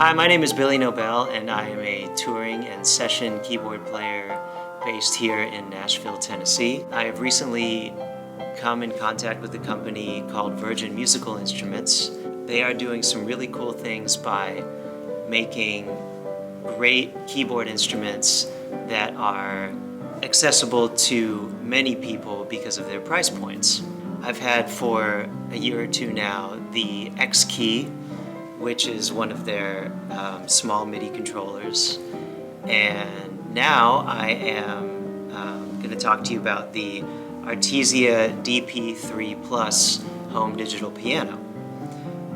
Hi, my name is Billy Nobel, and I am a touring and session keyboard player based here in Nashville, Tennessee. I have recently come in contact with a company called Virgin Musical Instruments. They are doing some really cool things by making great keyboard instruments that are accessible to many people because of their price points. I've had for a year or two now the X Key, which is one of their small MIDI controllers. And now I am going to talk to you about the Artesia DP-3 Plus home digital piano,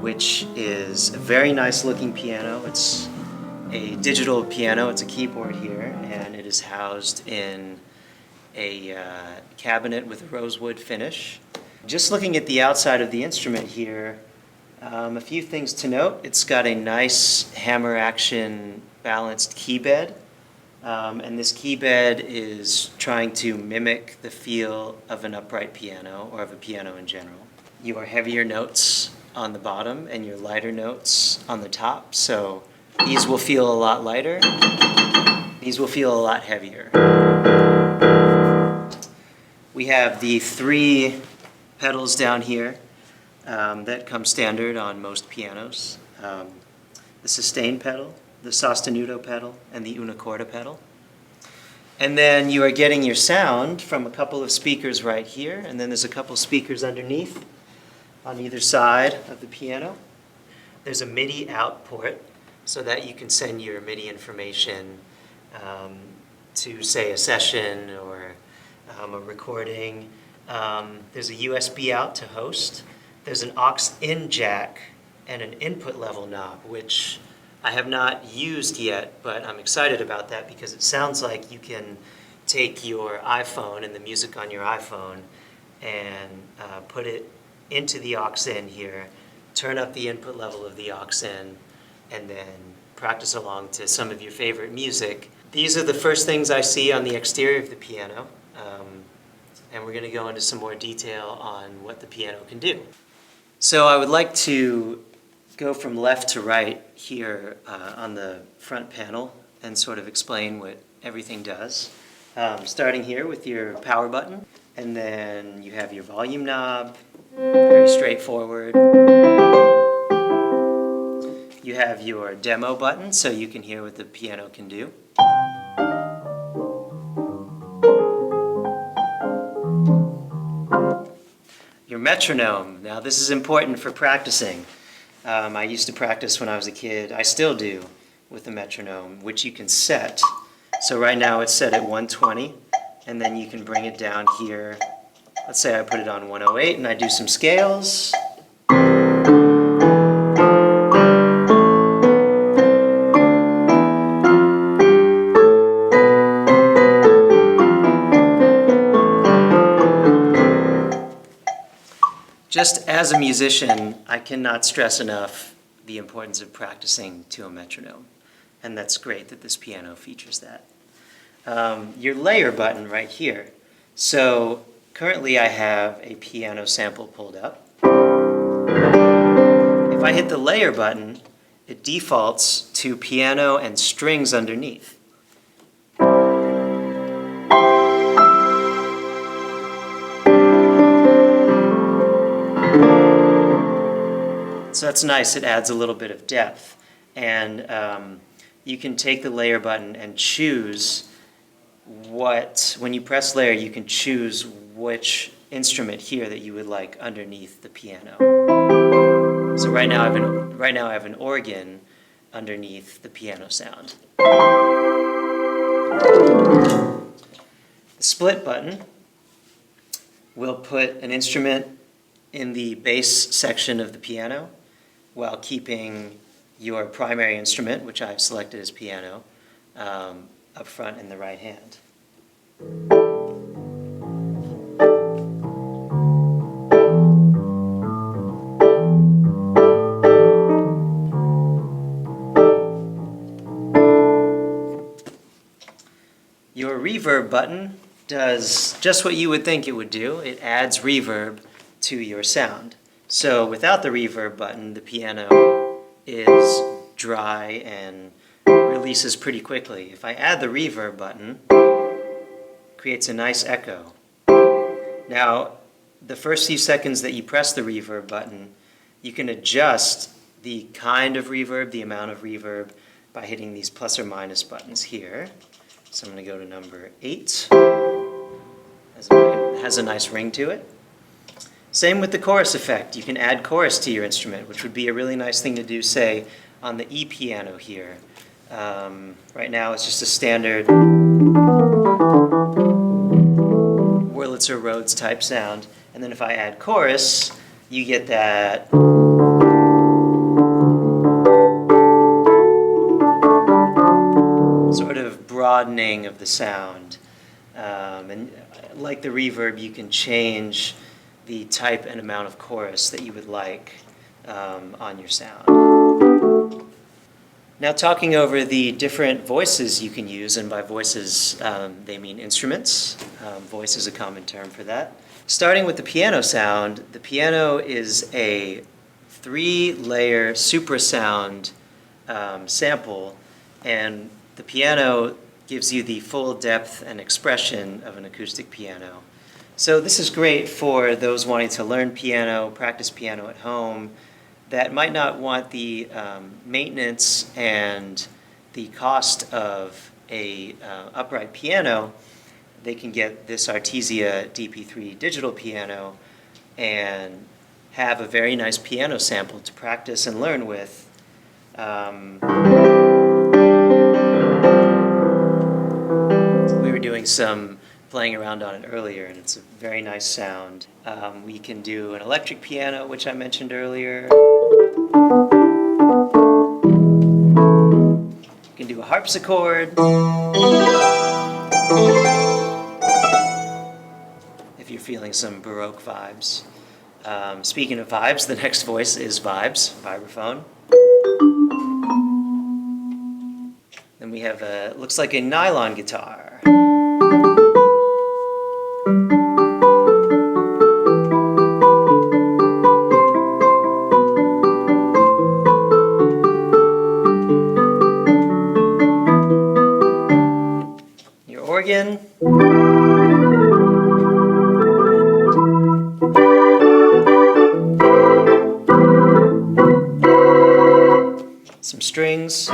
which is a very nice looking piano. It's a digital piano, it's a keyboard here, and it is housed in a cabinet with a rosewood finish. Just looking at the outside of the instrument here, a few things to note. It's got a nice hammer action balanced key bed, and this key bed is trying to mimic the feel of an upright piano or of a piano in general. Your heavier notes on the bottom and your lighter notes on the top, so these will feel a lot lighter, these will feel a lot heavier. We have the 3 pedals down here that come standard on most pianos. The sustain pedal, the sostenuto pedal, and the una corda pedal. And then you are getting your sound from a couple of speakers right here, and then there's a couple speakers underneath on either side of the piano. There's a MIDI out port so that you can send your MIDI information to, say, a session or a recording. There's a USB out to host. There's an aux-in jack and an input level knob, which I have not used yet, but I'm excited about that because it sounds like you can take your iPhone and the music on your iPhone and put it into the aux-in here, turn up the input level of the aux-in, and then practice along to some of your favorite music. These are the first things I see on the exterior of the piano, and we're going to go into some more detail on what the piano can do. So I would like to go from left to right here on the front panel and sort of explain what everything does. Starting here with your power button, and then you have your volume knob, very straightforward. You have your demo button so you can hear what the piano can do. Your metronome. Now this is important for practicing. I used to practice when I was a kid. I still do with the metronome, which you can set. So right now it's set at 120, and then you can bring it down here. Let's say I put it on 108 and I do some scales. Just as a musician, I cannot stress enough the importance of practicing to a metronome, and that's great that this piano features that. Your layer button right here. So currently I have a piano sample pulled up. If I hit the layer button, it defaults to piano and strings underneath. So that's nice, it adds a little bit of depth. And you can take the layer button and choose when you press layer, you can choose which instrument here that you would like underneath the piano. So right now I have an organ underneath the piano sound. The split button will put an instrument in the bass section of the piano while keeping your primary instrument, which I've selected as piano, up front in the right hand. Your reverb button does just what you would think it would do. It adds reverb to your sound. So without the reverb button, the piano is dry and releases pretty quickly. If I add the reverb button, it creates a nice echo. Now, the first few seconds that you press the reverb button, you can adjust the kind of reverb, the amount of reverb, by hitting these plus or minus buttons here. So I'm going to go to number 8. It has a nice ring to it. Same with the chorus effect. You can add chorus to your instrument, which would be a really nice thing to do, say, on the E piano here. Right now it's just a standard Wurlitzer Rhodes type sound. And then if I add chorus, you get that sort of broadening of the sound. And like the reverb, you can change the type and amount of chorus that you would like on your sound. Now talking over the different voices you can use, and by voices they mean instruments. Voice is a common term for that. Starting with the piano sound, the piano is a 3-layer suprasound sample, and the piano gives you the full depth and expression of an acoustic piano. So this is great for those wanting to learn piano, practice piano at home, that might not want the maintenance and the cost of a upright piano. They can get this Artesia DP-3 digital piano and have a very nice piano sample to practice and learn with. We were doing some playing around on it earlier, and it's a very nice sound. We can do an electric piano, which I mentioned earlier. You can do a harpsichord. If you're feeling some Baroque vibes. Speaking of vibes, the next voice is vibes, vibraphone. Then we have a, looks like a nylon guitar. Your organ. Some strings.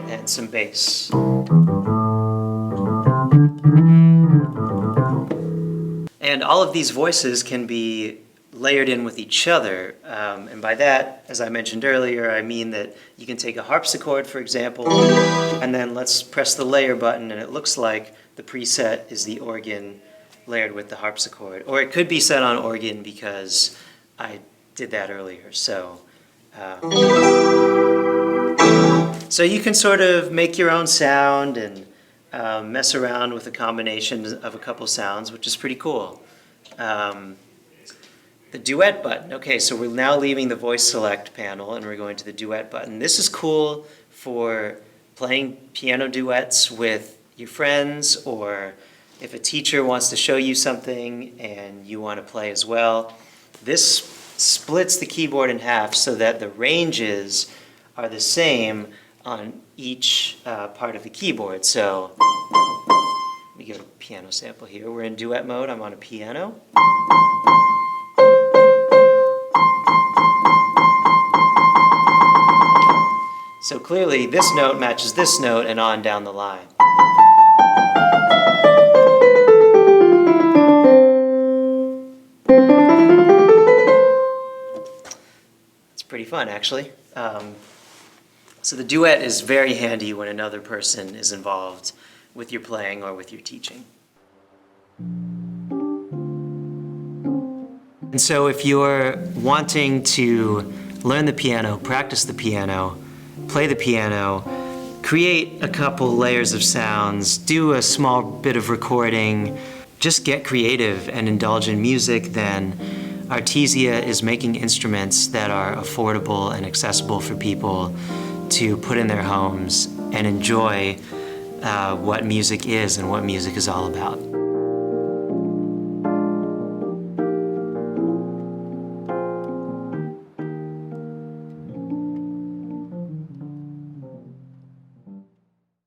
And some bass. And all of these voices can be layered in with each other. And by that, as I mentioned earlier, I mean that you can take a harpsichord, for example, and then let's press the layer button, and it looks like the preset is the organ layered with the harpsichord. Or it could be set on organ because I did that earlier. So you can sort of make your own sound and mess around with a combination of a couple sounds, which is pretty cool. The duet button. Okay, so we're now leaving the voice select panel and we're going to the duet button. This is cool for playing piano duets with your friends, or if a teacher wants to show you something and you want to play as well. This splits the keyboard in half so that the ranges are the same on each part of the keyboard. So let me go to piano sample here. We're in duet mode. I'm on a piano. So clearly this note matches this note and on down the line. It's pretty fun, actually. So the duet is very handy when another person is involved with your playing or with your teaching. And so if you're wanting to learn the piano, practice the piano, play the piano, create a couple layers of sounds, do a small bit of recording, just get creative and indulge in music, then Artesia is making instruments that are affordable and accessible for people to put in their homes and enjoy what music is and what music is all about.